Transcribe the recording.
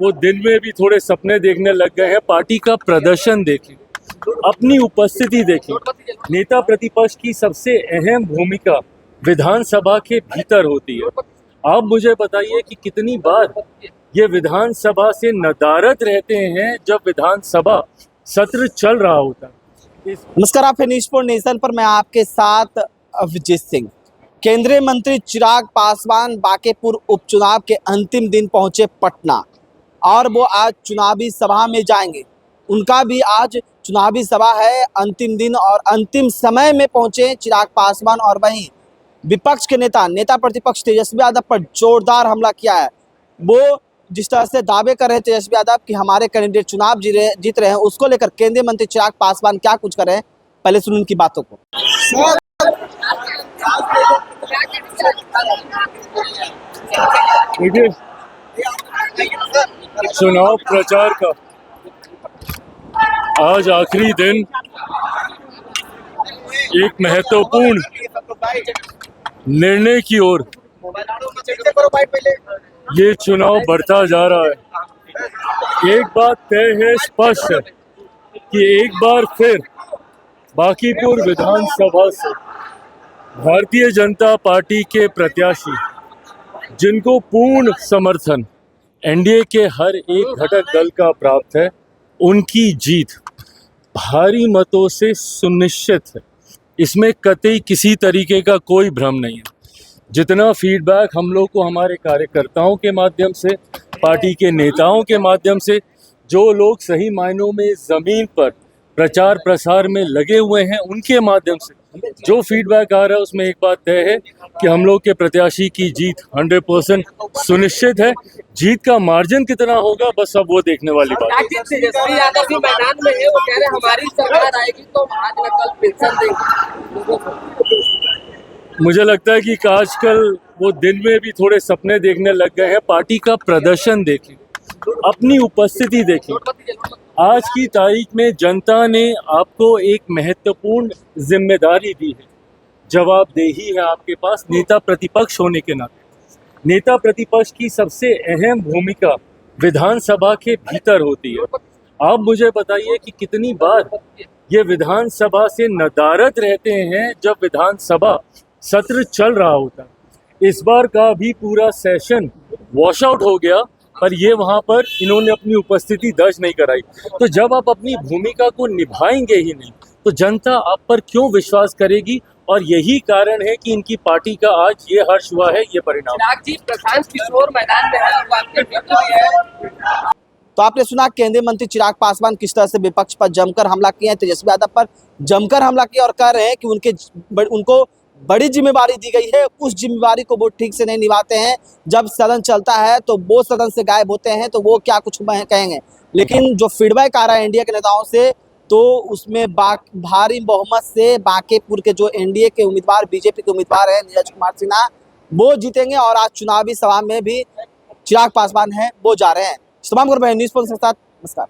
वो दिन में भी थोड़े सपने देखने लग गए हैं। पार्टी का प्रदर्शन देखें, अपनी उपस्थिति देखें। नेता प्रतिपक्ष की सबसे अहम भूमिका विधानसभा के भीतर होती है। आप मुझे बताइए कि कितनी बार ये विधानसभा से नदारद रहते हैं जब विधानसभा सत्र चल रहा होता है। नमस्कार, आप न्यूज़ फॉर नेशन पर मैं आपके साथ अभिजीत सिंह। केंद्रीय मंत्री चिराग पासवान बांकेपुर उपचुनाव के अंतिम दिन पहुंचे पटना और वो आज चुनावी सभा में जाएंगे। उनका भी आज चुनावी सभा है, अंतिम दिन और अंतिम समय में पहुंचे चिराग पासवान। और वहीं विपक्ष के नेता प्रतिपक्ष तेजस्वी यादव पर जोरदार हमला किया है। वो जिस तरह से दावे कर रहे हैं तेजस्वी यादव कि हमारे कैंडिडेट चुनाव जीत रहे हैं, उसको लेकर केंद्रीय मंत्री चिराग पासवान क्या कुछ कर रहे हैं, पहले सुन उनकी बातों को। देखिए, चुनाव प्रचार का आज आखिरी दिन एक महत्वपूर्ण निर्णय की ओर ये चुनाव बढ़ता जा रहा है। एक बात तय है, स्पष्ट है कि एक बार फिर बांकीपुर विधानसभा से भारतीय जनता पार्टी के प्रत्याशी, जिनको पूर्ण समर्थन एनडीए के हर एक घटक दल का प्राप्त है, उनकी जीत भारी मतों से सुनिश्चित है। इसमें कतई किसी तरीके का कोई भ्रम नहीं है। जितना फीडबैक हम लोग को हमारे कार्यकर्ताओं के माध्यम से, पार्टी के नेताओं के माध्यम से, जो लोग सही मायनों में ज़मीन पर प्रचार प्रसार में लगे हुए हैं, उनके माध्यम से जो फीडबैक आ रहा है, उसमें एक बात तय है कि हम लोग के प्रत्याशी की जीत 100% सुनिश्चित है। जीत का मार्जिन कितना होगा, बस अब वो देखने वाली बात है। तेजस्वी यादव भी मैदान में है, वो कह रहे हैं हमारी सरकार आएगी तो आज न कल पेंशन देंगे। मुझे लगता है कि आजकल वो दिन में भी थोड़े सपने देखने लग गए हैं। पार्टी का प्रदर्शन देखें, अपनी उपस्थिति देखें। आज की तारीख में जनता ने आपको एक महत्वपूर्ण जिम्मेदारी दी है, जवाबदेही है आपके पास नेता प्रतिपक्ष होने के नाते। नेता प्रतिपक्ष की सबसे अहम भूमिका विधानसभा के भीतर होती है। आप मुझे बताइए कि कितनी बार ये विधानसभा से नदारद रहते हैं जब विधानसभा सत्र चल रहा होता है। इस बार का भी पूरा सेशन वॉश आउट हो गया, पर ये वहाँ पर इन्होंने अपनी उपस्थिति दर्ज नहीं कराई। तो जब आप अपनी भूमिका को निभाएंगे ही नहीं, तो जनता आप पर क्यों विश्वास करेगी? और यही कारण है कि इनकी पार्टी का आज ये हर्ष हुआ है, ये परिणाम। चिराग जी, प्रशांत किशोर मैदान में है, वो आपके मित्र भी है। तो आपने सुना केंद्रीय मंत्री चिराग पासवान किस तरह से विपक्ष पर जमकर हमला किए हैं, तेजस्वी यादव पर जमकर हमला किया और कह रहे हैं कि उनको बड़ी जिम्मेवारी दी गई है, उस जिम्मेवारी को वो ठीक से नहीं निभाते हैं। जब सदन चलता है तो वो सदन से गायब होते हैं, तो वो क्या कुछ कहेंगे। लेकिन जो फीडबैक आ रहा है एनडीए के नेताओं से, तो उसमें भारी बहुमत से बांकेपुर के जो एनडीए के उम्मीदवार, बीजेपी के उम्मीदवार हैं नीरज कुमार सिन्हा, वो जीतेंगे। और आज चुनावी सभा में भी चिराग पासवान हैं, वो जा रहे हैं। तमाम न्यूज़ पर नमस्कार।